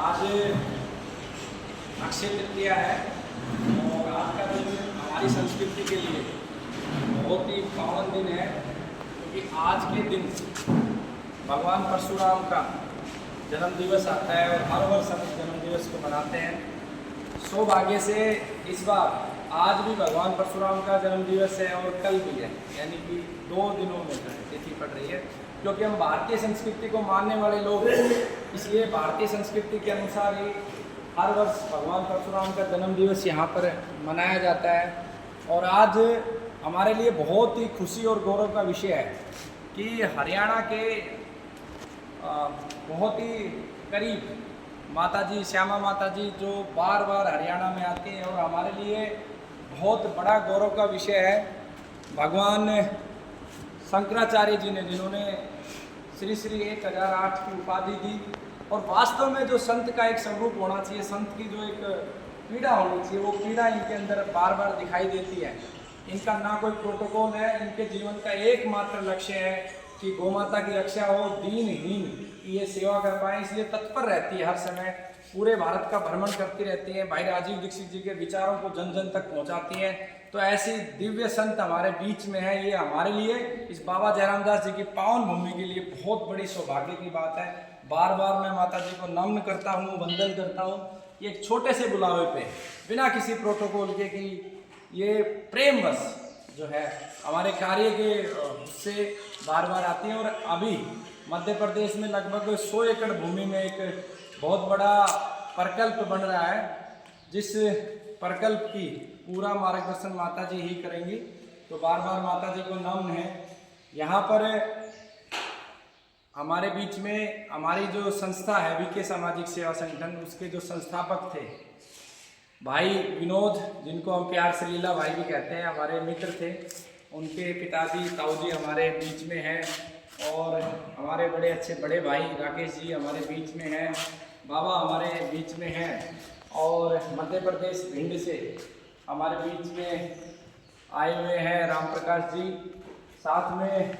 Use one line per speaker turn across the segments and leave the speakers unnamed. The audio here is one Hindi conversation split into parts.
आज अक्षय तृतीया है और आज का दिन हमारी संस्कृति के लिए बहुत ही पावन दिन है, क्योंकि आज के दिन भगवान परशुराम का जन्म दिवस आता है और हर वर्ष हम जन्म दिवस को मनाते हैं। सौभाग्य से इस बार आज भी भगवान परशुराम का जन्म दिवस है और कल भी है, यानी कि 2 दिनों में तिथि पड़ रही है। क्योंकि हम भारतीय संस्कृति को मानने वाले लोग हैं, इसलिए भारतीय संस्कृति के अनुसार ही हर वर्ष भगवान परशुराम का जन्म दिवस यहाँ पर मनाया जाता है। और आज हमारे लिए बहुत ही खुशी और गौरव का विषय है कि हरियाणा के बहुत ही करीब माताजी श्यामा माताजी जो बार बार हरियाणा में आते हैं, और हमारे लिए बहुत बड़ा गौरव का विषय है भगवान शंकराचार्य जी ने, जिन्होंने श्री श्री 1008 की उपाधि दी। और वास्तव में जो संत का एक स्वरूप होना चाहिए, संत की जो एक पीड़ा होनी चाहिए, वो पीड़ा इनके अंदर बार बार दिखाई देती है। इनका ना कोई प्रोटोकॉल है, इनके जीवन का एकमात्र लक्ष्य है कि गौमाता की रक्षा हो, दीनहीन की ये सेवा कर पाए, इसलिए तत्पर रहती है। हर समय पूरे भारत का भ्रमण करती रहती है, भाई राजीव दीक्षित जी के विचारों को जन जन तक पहुंचाती हैं। तो ऐसी दिव्य संत हमारे बीच में है, ये हमारे लिए, इस बाबा जयराम दास जी की पावन भूमि के लिए बहुत बड़ी सौभाग्य की बात है। बार बार मैं माता जी को नमन करता हूँ, वंदन करता हूँ, ये एक छोटे से बुलावे पे, बिना किसी प्रोटोकॉल के, कि ये प्रेमवश जो है हमारे कार्य के से बार बार आती हैं। और अभी मध्य प्रदेश में लगभग 100 एकड़ भूमि में एक बहुत बड़ा प्रकल्प बन रहा है, जिस प्रकल्प की पूरा मार्गदर्शन माता जी ही करेंगी। तो बार बार माता जी को नमन है। यहाँ पर हमारे बीच में हमारी जो संस्था है वीके सामाजिक सेवा संगठन, उसके जो संस्थापक थे भाई विनोद, जिनको हम प्यार से लीला भाई भी कहते हैं, हमारे मित्र थे। उनके पिताजी ताऊ जी हमारे बीच में हैं, और हमारे बड़े अच्छे बड़े भाई राकेश जी हमारे बीच में हैं, बाबा हमारे बीच में हैं, और मध्य प्रदेश भिंड से हमारे बीच में आए हुए हैं राम प्रकाश जी, साथ में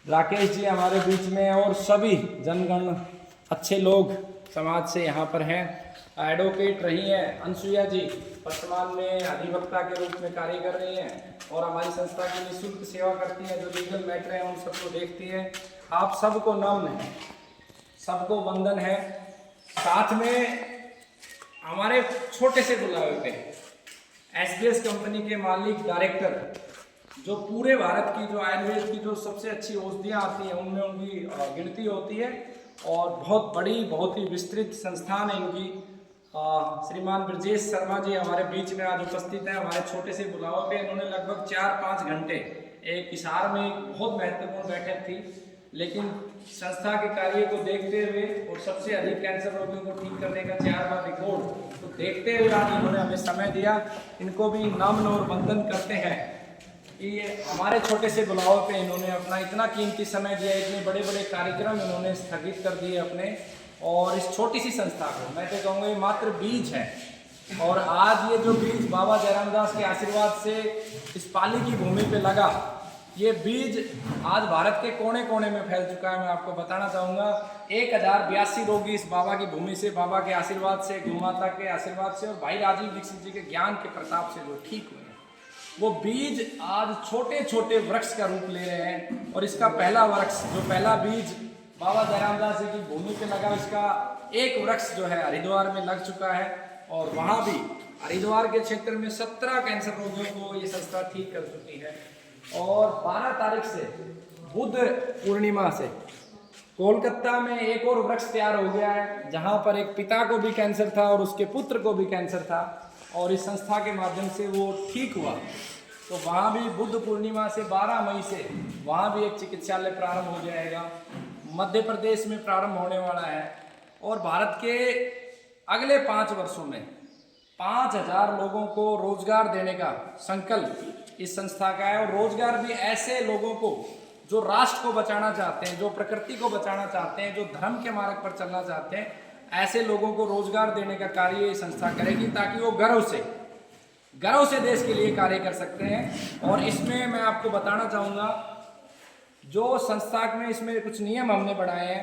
राकेश जी हमारे बीच में, और सभी जनगण अच्छे लोग समाज से यहाँ पर हैं। एडवोकेट रही हैं अनसुईया जी, वर्तमान में अधिवक्ता के रूप में कार्य कर रही हैं, और हमारी संस्था की निःशुल्क सेवा करती हैं, जो लीगल मैटर हैं उन सबको देखती हैं। आप सबको नमन है, सबको वंदन है। साथ में हमारे छोटे से बुलावे पे SBS कंपनी के मालिक डायरेक्टर, जो पूरे भारत की जो आयुर्वेद की जो सबसे अच्छी औषधियाँ आती हैं उनमें उनकी गिनती होती है, और बहुत बड़ी बहुत ही विस्तृत संस्थान है इनकी। श्रीमान ब्रजेश शर्मा जी हमारे बीच में आज उपस्थित हैं, हमारे छोटे से बुलावे पे। इन्होंने लगभग 4-5 घंटे एक हिसार में एक बहुत महत्वपूर्ण बैठक थी, लेकिन संस्था के कार्य को देखते हुए और सबसे अधिक कैंसर रोगियों को ठीक करने का 4 बार रिकॉर्ड तो देखते हुए आज इन्होंने हमें समय दिया। इनको भी नमन और वंदन करते हैं कि हमारे छोटे से बुलावे पे इन्होंने अपना इतना कीमती समय दिया, इतने बड़े बड़े कार्यक्रम इन्होंने स्थगित कर दिए अपने, और इस छोटी सी संस्था को मैं तो कहूँगा ये मात्र बीज है। और आज ये जो बीज बाबा जयराम दास के आशीर्वाद से इस पाली की भूमि पे लगा, ये बीज आज भारत के कोने कोने में फैल चुका है। मैं आपको बताना चाहूँगा 1082 रोगी इस बाबा की भूमि से, बाबा के आशीर्वाद से, गोमाता के आशीर्वाद से, और भाई राजीव दीक्षित जी के ज्ञान के प्रताप से जो ठीक हुए हैं, वो बीज आज छोटे छोटे वृक्ष का रूप ले रहे हैं। और इसका पहला वृक्ष, जो पहला बीज बाबा जयराम दास जी की भूमि पे लगा, इसका एक वृक्ष जो है हरिद्वार में लग चुका है, और वहाँ भी हरिद्वार के क्षेत्र में 17 कैंसर रोगियों को ये संस्था ठीक कर चुकी है। और 12 तारीख से बुद्ध पूर्णिमा से कोलकाता में एक और वृक्ष तैयार हो गया है, जहाँ पर एक पिता को भी कैंसर था और उसके पुत्र को भी कैंसर था, और इस संस्था के माध्यम से वो ठीक हुआ। तो वहाँ भी बुद्ध पूर्णिमा से 12 मई से वहाँ भी एक चिकित्सालय प्रारंभ हो जाएगा। मध्य प्रदेश में प्रारंभ होने वाला है, और भारत के अगले 5 वर्षों में 5000 लोगों को रोजगार देने का संकल्प इस संस्था का है। और रोजगार भी ऐसे लोगों को जो राष्ट्र को बचाना चाहते हैं, जो प्रकृति को बचाना चाहते हैं, जो धर्म के मार्ग पर चलना चाहते हैं, ऐसे लोगों को रोजगार देने का कार्य ये संस्था करेगी, ताकि वो गर्व से देश के लिए कार्य कर सकते हैं। और इसमें मैं आपको बताना चाहूँगा, जो संस्था में इसमें कुछ नियम हमने बढ़ाए हैं।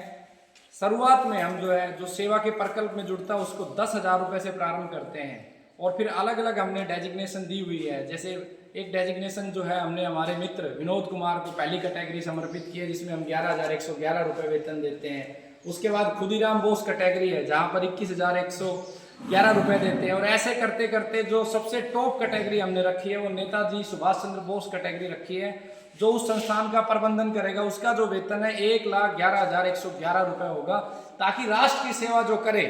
शुरुआत में हम जो है जो सेवा के प्रकल्प में जुड़ता है उसको 10,000 रुपये से प्रारंभ करते हैं और फिर अलग अलग हमने डेजिग्नेशन दी हुई है। जैसे एक डेजिग्नेशन जो है हमने हमारे मित्र विनोद कुमार को पहली कैटेगरी समर्पित की है जिसमें हम 11,111 रुपये वेतन देते हैं। उसके बाद खुदीराम बोस कैटेगरी है जहाँ पर 21,111 रुपये देते हैं और ऐसे करते करते जो सबसे टॉप कैटेगरी हमने रखी है वो नेताजी सुभाष चंद्र बोस कैटेगरी रखी है। जो उस संस्थान का प्रबंधन करेगा उसका जो वेतन है 1,11,111 रुपये होगा, ताकि राष्ट्र की सेवा जो करे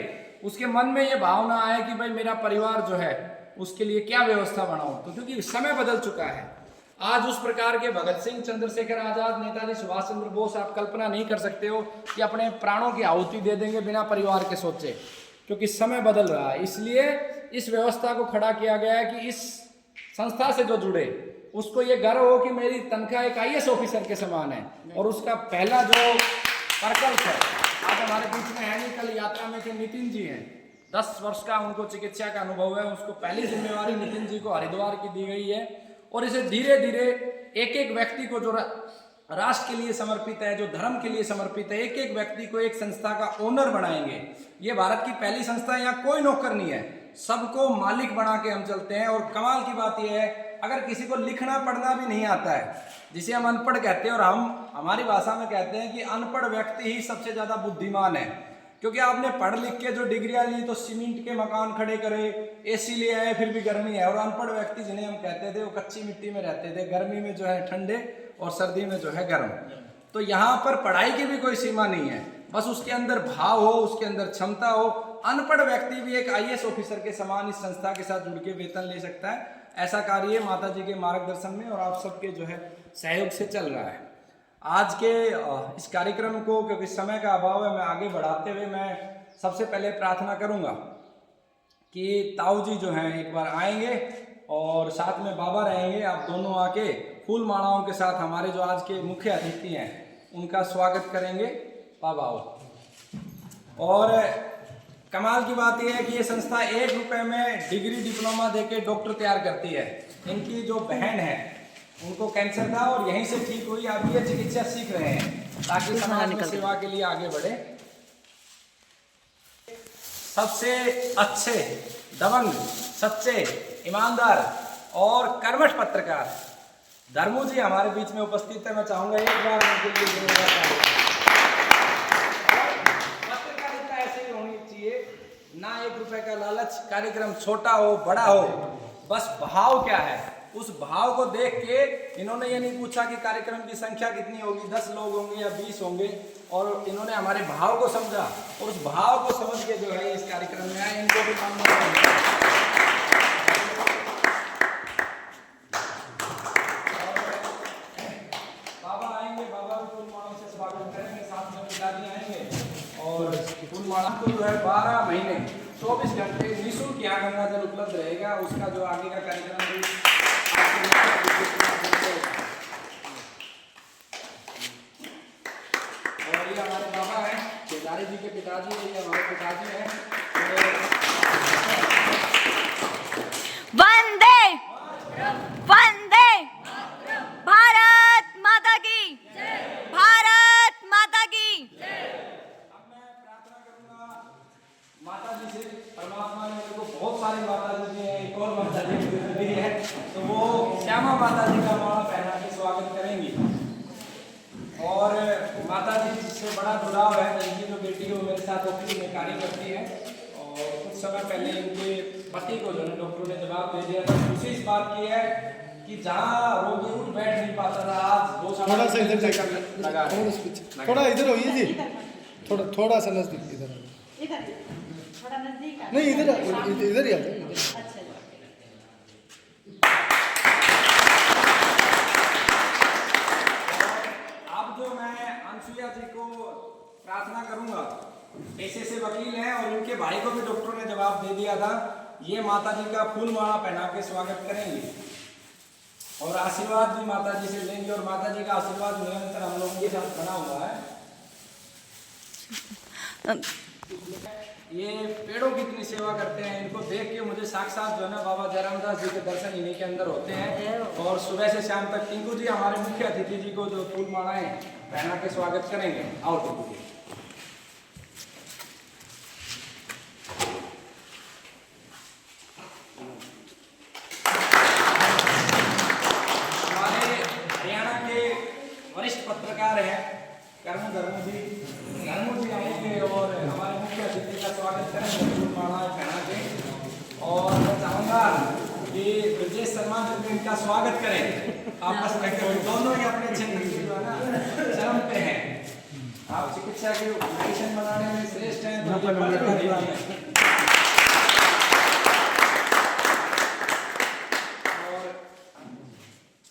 उसके मन में ये भावना आए कि भाई मेरा परिवार जो है उसके लिए क्या व्यवस्था बनाऊं। तो क्योंकि समय बदल चुका है, आज उस प्रकार के भगत सिंह, चंद्रशेखर आजाद, नेताजी सुभाष चंद्र बोस आप कल्पना नहीं कर सकते हो कि अपने प्राणों की आहुति दे देंगे बिना परिवार के सोचे, क्योंकि समय बदल रहा है। इसलिए इस व्यवस्था को खड़ा किया गया है कि इस संस्था से जो जुड़े उसको ये गर्व हो कि मेरी तनख्वाह एक IAS ऑफिसर के समान है। और उसका पहला जो प्रकल्प है, आज हमारे बीच में है नहीं, कल यात्रा में थे नितिन जी हैं, 10 वर्ष का उनको चिकित्सा का अनुभव है, उसको पहली जिम्मेवारी नितिन जी को हरिद्वार की दी गई है। और इसे धीरे धीरे एक एक व्यक्ति को जो राष्ट्र के लिए समर्पित है, जो धर्म के लिए समर्पित है, एक एक व्यक्ति को एक संस्था का ओनर बनाएंगे। ये भारत की पहली संस्था है, यहाँ कोई नौकर नहीं है, सबको मालिक बना के हम चलते हैं। और कमाल की बात यह है, अगर किसी को लिखना पढ़ना भी नहीं आता है, जिसे हम अनपढ़ कहते हैं और हम हमारी भाषा में कहते हैं कि अनपढ़ व्यक्ति ही सबसे ज्यादा बुद्धिमान है, क्योंकि आपने पढ़ लिख के जो डिग्रियां ली तो सीमेंट के मकान खड़े करे, AC ले आए, फिर भी गर्मी है। और अनपढ़ व्यक्ति जिन्हें हम कहते थे वो कच्ची मिट्टी में रहते थे, गर्मी में जो है ठंडे और सर्दी में जो है गर्म। तो यहाँ पर पढ़ाई की भी कोई सीमा नहीं है, बस उसके अंदर भाव हो, उसके अंदर क्षमता हो। अनपढ़ व्यक्ति भी एक IAS ऑफिसर के समान इस संस्था के साथ जुड़ के वेतन ले सकता है। ऐसा कार्य माता जी के मार्गदर्शन में और आप सबके जो है सहयोग से चल रहा है। आज के इस कार्यक्रम को, क्योंकि समय का अभाव है, मैं आगे बढ़ाते हुए मैं सबसे पहले प्रार्थना करूंगा कि ताऊ जी जो हैं एक बार आएंगे और साथ में बाबा रहेंगे। आप दोनों आके फूल मालाओं के साथ हमारे जो आज के मुख्य अतिथि हैं उनका स्वागत करेंगे। बाबा आओ। और कमाल की बात यह है कि ये संस्था 1 रुपये में डिग्री डिप्लोमा देके डॉक्टर तैयार करती है। इनकी जो बहन है उनको कैंसर था और यहीं से ठीक हुई, अब ये चिकित्सा सीख रहे हैं ताकि समाज की सेवा के लिए आगे बढ़े। सबसे अच्छे, दबंग, सच्चे, ईमानदार और कर्मठ पत्रकार धर्मू जी हमारे बीच में उपस्थित है। मैं चाहूंगा एक बार उनके लिए पत्रकारिता ऐसे ही होनी चाहिए, ना 1 रुपए का लालच, कार्यक्रम छोटा हो बड़ा हो, बस भाव क्या है उस भाव को देख के इन्होंने ये नहीं पूछा कि कार्यक्रम की संख्या कितनी होगी, 10 लोग होंगे या 20 होंगे, और इन्होंने हमारे भाव को समझा और उस भाव को समझ के जो है इस कार्यक्रम में आए। इनको भी बाबा आएंगे, बाबा भी फूल माला से स्वागत करेंगे, साथ में पिताजी आएंगे और फूल माला को जो है 12 महीने 24 घंटे निःशुल्क यहाँ गंगा जल उपलब्ध रहेगा। उसका जो आगे का कार्यक्रम भी और ये हमारे बाबा हैं, केदारी जी के पिताजी, ये हमारे पिताजी हैं।
वंदे वंदे भारत माता की, भारत माता की।
अब मैं प्रार्थना करूंगा माता जी से। परमात्मा ने मेरे को बहुत सारे माता जी दिए हैं, एक और माता जी दी है, तो वो श्यामा माता जी का माला पहना के स्वागत करेंगी। और माता जी से बड़ा जुड़ाव है, इनकी जो बेटी है वो मेरे साथ ऑफिस में कार्य करती है और कुछ समय पहले इनके पति को जो है डॉक्टरों ने जवाब दे दिया था। खुशी इस बात की है कि जहाँ रोगी उठ बैठ नहीं पाता था, आज 2 साल
थोड़ा सा इधर
लगा,
थोड़ा इधर होइए जी, थोड़ा सा नजदीक इधर,
थोड़ा नजदीक
नहीं इधर ही आ जाओ।
अब जो मैं अनसुईया जी को प्रार्थना करूंगा, पेशे से वकील हैं और इनके भाई को भी डॉक्टरों ने जवाब दे दिया था, ये माता जी का फूल माला पहना के स्वागत करेंगे और आशीर्वाद भी माता जी से लेंगे। और माता जी का आशीर्वाद निरंतर हम लोगों के साथ बना हुआ है। ये पेड़ों की इतनी सेवा करते हैं, इनको देख के मुझे साक्षात जो है ना बाबा जयराम दास जी के दर्शन इन्हीं के अंदर होते हैं। और सुबह से शाम तक टिंकू जी हमारे मुख्य अतिथि जी को जो फूल मालाएं पहना के स्वागत करेंगे। आओ टिंकू जी। हैं फूलमालाएं पहना के। और मैं चाहूँगा कि ब्रजेश शर्मा जी भी इनका स्वागत करें आपस में, क्योंकि दोनों ही अपने क्षेत्र की जो है ना चरम पे हैं। आप चिकित्सा के मेडिसिन बनाने में श्रेष्ठ हैं, तो ये पत्र दीजिए।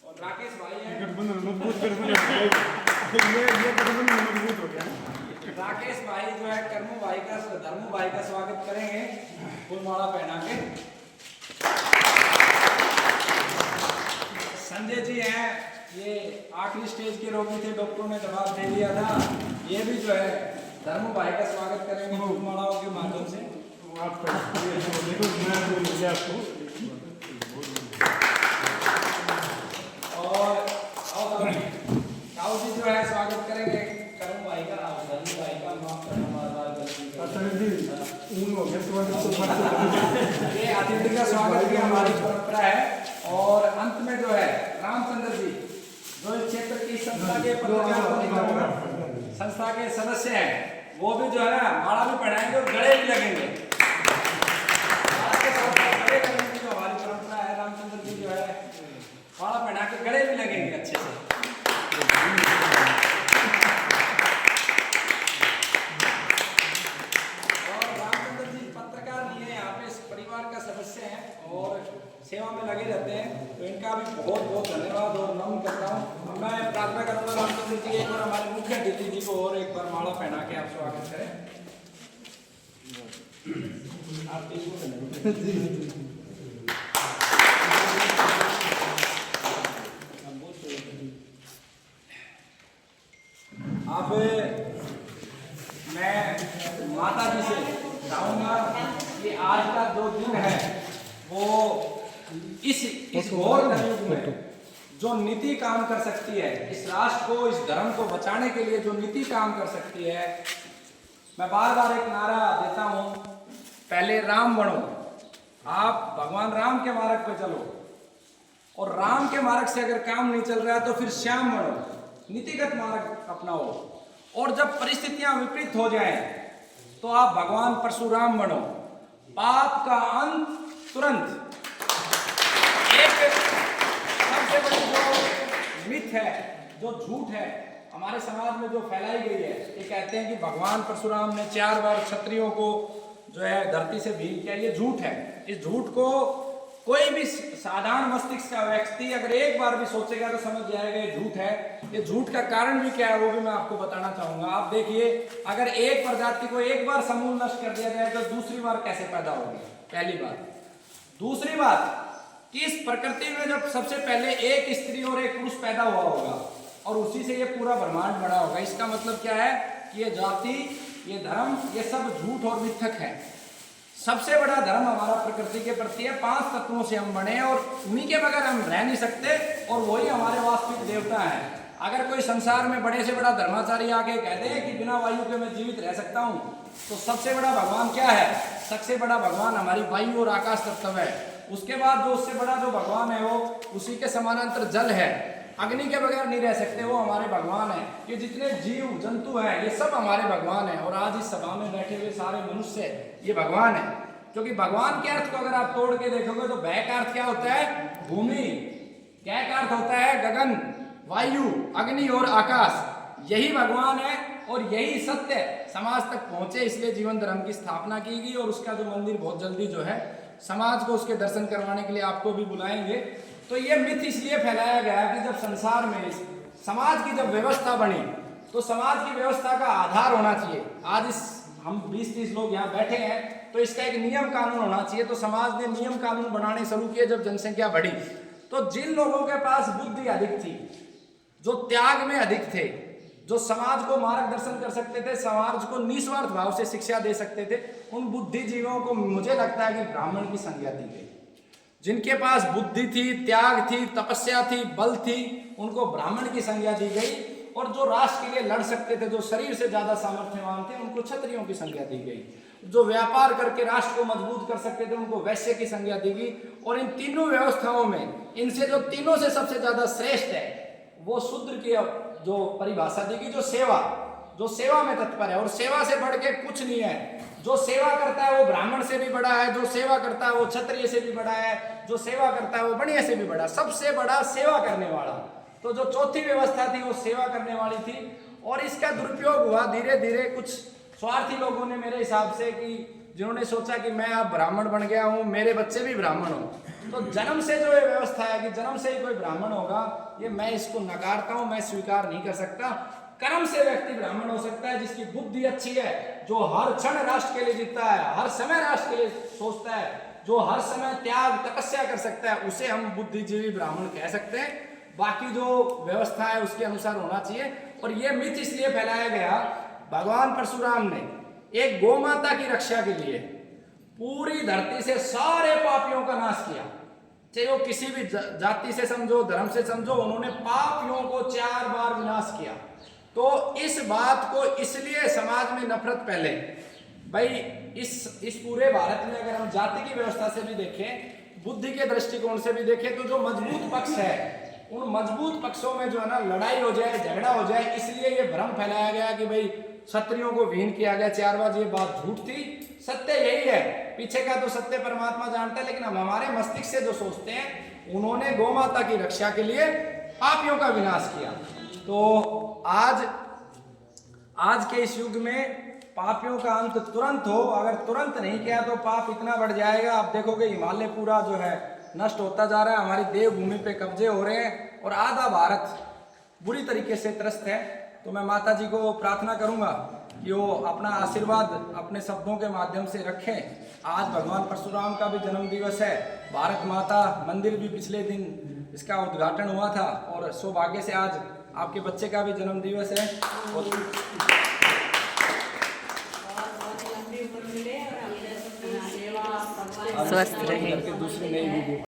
और राकेश भाई हैं,
गठबंधन मजबूत हो गया।
राकेश भाई जो है कर्मू भाई का धर्मू भाई का स्वागत करेंगे फूलमाला पहना के। संजय जी हैं, ये आखिरी स्टेज के रोगी थे, डॉक्टरों ने जवाब दे दिया था। ये भी जो है धर्मू भाई का स्वागत करेंगे फूलमालाओं के माध्यम से। और ताऊ जी जो है स्वागत करेंगे कर्मू भाई का, धर्मू भाई का। माफ करना ये अतिथि का स्वागत की हमारी परंपरा है। और अंत में जो है रामचंद्र जी, जो इस क्षेत्र की संस्था के संस्था के सदस्य हैं, वो भी जो है ना माला भी पहनाएंगे और गले भी लगेंगे। गले लगने की जो हमारी परंपरा है, रामचंद्र जी जो है माला पहना के गले भी लगेंगे अच्छे से। सदस्य हैं और सेवा में लगे रहते हैं, तो इनका भी बहुत बहुत धन्यवाद और नमन करता हूँ। मैं प्रार्थना करूँगा रामचंद्र जी एक बार हमारे मुख्य अतिथि जी को और एक बार माला पहना के आप स्वागत करें। अब मैं माता जी से चाहूँगा कि आज का जो दिन है वो इस घोर कलयुग में जो नीति काम कर सकती है, इस राष्ट्र को, इस धर्म को बचाने के लिए जो नीति काम कर सकती है, मैं बार बार एक नारा देता हूं, पहले राम बनो। आप भगवान राम के मार्ग पे चलो, और राम के मार्ग से अगर काम नहीं चल रहा है तो फिर श्याम बनो, नीतिगत मार्ग अपनाओ। और जब परिस्थितियां विपरीत हो जाएं तो आप भगवान परशुराम बनो। पाप का अंत तुरंत। एक सबसे बड़ी जो मिथ है, जो झूठ है हमारे समाज में जो फैलाई गई है, ये कहते हैं कि भगवान परशुराम ने 4 बार क्षत्रियों को जो है धरती से भीम किया। ये झूठ है। इस झूठ को कोई भी साधारण मस्तिष्क का व्यक्ति अगर एक बार भी सोचेगा तो समझ जाएगा ये झूठ है। ये झूठ का कारण भी क्या है वो भी मैं आपको बताना चाहूंगा। आप देखिए, अगर एक प्रजाति को एक बार समूल नष्ट कर दिया जाए तो दूसरी बार कैसे पैदा होगी, पहली बात। दूसरी बात कि इस प्रकृति में जब सबसे पहले एक स्त्री और एक पुरुष पैदा हुआ होगा और उसी से ये पूरा ब्रह्मांड बड़ा होगा, इसका मतलब क्या है कि ये जाति, ये धर्म, ये सब झूठ और मिथक है। सबसे बड़ा धर्म हमारा प्रकृति के प्रति है। 5 तत्वों से हम बने और उन्हीं के बगैर हम रह नहीं सकते, और वही हमारे वास्तविक देवता हैं। अगर कोई संसार में बड़े से बड़ा धर्माचारी आके कह दे कि बिना वायु के मैं जीवित रह सकता हूँ, तो सबसे बड़ा भगवान क्या है? सबसे बड़ा भगवान हमारी वायु और आकाश तत्व है। उसके बाद जो उससे बड़ा जो भगवान है वो उसी के समानांतर जल है। अग्नि के बगैर नहीं रह सकते, वो हमारे भगवान है। ये जितने जीव जंतु हैं ये सब हमारे भगवान हैं। और आज इस सभा में बैठे हुए सारे मनुष्य ये भगवान है। क्योंकि भगवान के अर्थ को अगर आप तोड़ के देखोगे तो भय का अर्थ क्या होता है? भूमि। क्या का अर्थ होता है? गगन, वायु, अग्नि और आकाश। यही भगवान है और यही सत्य समाज तक पहुंचे, इसलिए जीवन धर्म की स्थापना की गई। और उसका जो मंदिर बहुत जल्दी जो है समाज को उसके दर्शन करवाने के लिए आपको भी बुलाएंगे। तो ये मिथ इसलिए फैलाया गया कि जब संसार में समाज की जब व्यवस्था बनी तो समाज की व्यवस्था का आधार होना चाहिए। आज इस हम 20-30 लोग यहाँ बैठे हैं तो इसका एक नियम कानून होना चाहिए। तो समाज ने नियम कानून बनाने शुरू किए जब जनसंख्या बढ़ी। तो जिन लोगों के पास बुद्धि अधिक थी, जो त्याग में अधिक थे, जो समाज को मार्गदर्शन कर सकते थे, समाज को निस्वार्थ भाव से शिक्षा दे सकते थे, उन बुद्धिजीवियों को मुझे लगता है कि ब्राह्मण की संज्ञा दी गई। जिनके पास बुद्धि थी, त्याग थी, तपस्या थी, बल थी, उनको ब्राह्मण की संज्ञा दी गई। और जो राष्ट्र के लिए लड़ सकते थे, जो शरीर से ज्यादा सामर्थ्यवान थे, उनको क्षत्रियों की संज्ञा दी गई। जो व्यापार करके राष्ट्र को मजबूत कर सकते थे, उनको वैश्य की संज्ञा दी गई। और इन तीनों व्यवस्थाओं में इनसे जो तीनों से सबसे ज्यादा श्रेष्ठ है वो शूद्र की जो परिभाषा दी गई, जो सेवा में तत्पर है। और सेवा से बढ़ के कुछ नहीं है। जो सेवा करता है वो ब्राह्मण से भी बड़ा है, जो सेवा करता है वो क्षत्रिय से भी बड़ा है, जो सेवा करता है वो बनिया से भी बड़ा, सबसे बड़ा सेवा करने वाला। तो जो चौथी व्यवस्था थी वो सेवा करने वाली थी। और इसका दुरुपयोग हुआ धीरे धीरे, कुछ स्वार्थी लोगों ने मेरे हिसाब से, कि जिन्होंने सोचा कि मैं अब ब्राह्मण बन गया हूँ, मेरे बच्चे भी ब्राह्मण हो, तो जन्म से जो ये व्यवस्था है कि जन्म से ही कोई ब्राह्मण होगा, ये मैं इसको नकारता हूँ, मैं स्वीकार नहीं कर सकता। कर्म से व्यक्ति ब्राह्मण हो सकता है, जिसकी बुद्धि अच्छी है, जो हर क्षण राष्ट्र के लिए जीता है, हर समय राष्ट्र के लिए सोचता है, जो हर समय त्याग तपस्या कर सकता है, उसे हम बुद्धिजीवी ब्राह्मण कह सकते हैं। बाकी जो व्यवस्था है उसके अनुसार होना चाहिए। और ये मिथ इसलिए फैलाया गया, भगवान परशुराम ने एक गौ माता की रक्षा के लिए पूरी धरती से सारे पापियों का नाश किया, चाहे वो किसी भी जाति से समझो, धर्म से समझो, उन्होंने पापियों को 4 बार विनाश किया। तो इस बात को इसलिए समाज में नफरत फैले। भाई इस पूरे भारत में अगर हम जाति की व्यवस्था से भी देखें, बुद्धि के दृष्टिकोण से भी देखें, तो जो मजबूत पक्ष है, उन मजबूत पक्षों में जो है ना लड़ाई हो जाए, झगड़ा हो जाए, इसलिए ये भ्रम फैलाया गया कि भाई क्षत्रियों को विहीन किया गया 4 बार। ये बात झूठ थी, सत्य यही है। पीछे का तो सत्य परमात्मा जानता है, लेकिन हम हमारे मस्तिष्क से जो सोचते हैं, उन्होंने गौ माता की रक्षा के लिए पापियों का विनाश किया। तो आज के इस युग में पापियों का अंत तुरंत हो, अगर तुरंत नहीं किया तो पाप इतना बढ़ जाएगा। आप देखोगे हिमालय पूरा जो है नष्ट होता जा रहा है, हमारी देवभूमि पे कब्जे हो रहे हैं और आधा भारत बुरी तरीके से त्रस्त है। तो मैं माता जी को प्रार्थना करूंगा कि वो अपना आशीर्वाद अपने शब्दों के माध्यम से रखें। आज भगवान परशुराम का भी जन्म दिवस है, भारत माता मंदिर भी पिछले दिन इसका उद्घाटन हुआ था, और सौभाग्य से आज आपके बच्चे का भी जन्म दिवस है। और
स्वस्थ रहे।
दूसरी नई वीडियो